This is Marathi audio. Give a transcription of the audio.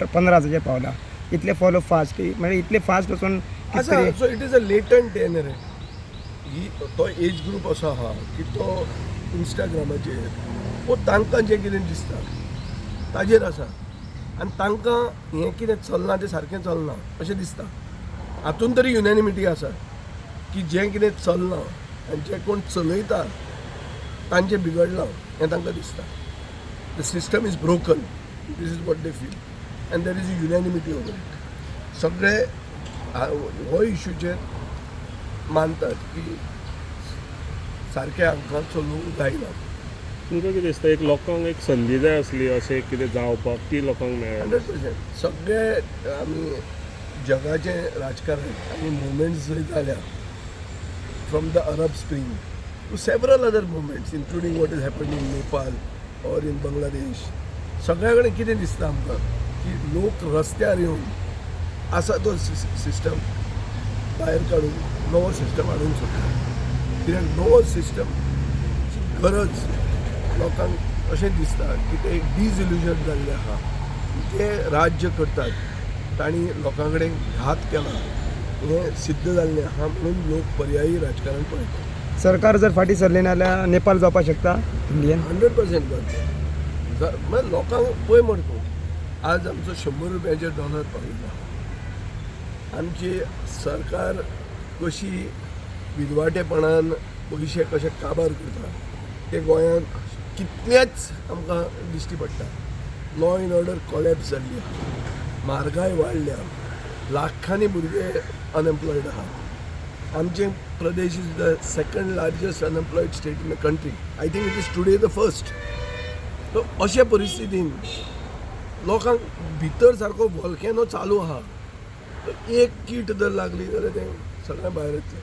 15,000 पावला. इतले फॉलो फास्ट की म्हणजे इतले फास्ट वचून आसा. सो इट इज अ लेटंट हें रे ही तो एज ग्रूप असो आहा की तो इंस्टाग्रामाचेर वो तांकां जें कितें दिसता ताजेर आसा आनी तांकां हें कितें चलना तें सारकें चलना अशें दिसता. हातून तरी युनॅनिमिटी आसा की जें कितें चलना आनी जें कोण चलयता तांचें बिगडलां हें तांकां दिसता. The system is broken. This is what they feel and there is a unanimity over it. सगळे हो इश्यूचेर मानतात की सारकें हांकां चलोवंक जायना. तुमकां कितें दिसता एक लोकांक एक संदी जाय आसली अशें कितें जावपाक ती लोकांक मेळ्ळी? 100%. सगळे आमी जगाचें राजकारण आनी मुवमेंट्स जंय जाल्या from the Arab spring to several other movements including what is happening in Nepal or in Bangladesh. सगळ्या कडेन कितें दिसता आमकां की लोक रस्त्यार येवन आसा तो सिस्टम भायर काडून नवो सिस्टम हाडूंक सोदता. कित्याक नवो सिस्टमची गरज लोकांक अशें दिसता की ते डिजिल्युजन जाल्ले आहा. जे राज्य करतात तांणी लोकां कडेन घात केला हें सिद्ध जाल्लें आहा म्हणून लोक पर्यायी राजकारण पळयतात. सरकार जर फाटी सरलें नाल्यार नेपाल जावपाक शकता इंडियन. 100% करता. लोकांक पळय म्हण तूं आज आमचो $100 पाविल्लो. आमची सरकार कशी विदवाटेपणान पयशे कशे काबार करता ते गोंयांत कितलेच आमकां दिश्टी पडटा. लॉ इन ऑर्डर कॉलेप्स जाल्ली आहा. म्हारगाय वाडल्या. लाखांनी भुरगे अनएम्प्लॉयड आहात. आमचे प्रदेश is the second largest unemployed state in the country. I think it is today the first. So अशे परिस्थितीन लोकांक भितर सारको व्हॉल्केनो चालू आहा. एक कीट जर लागली जाल्यार तें सगळें भायर येतलें.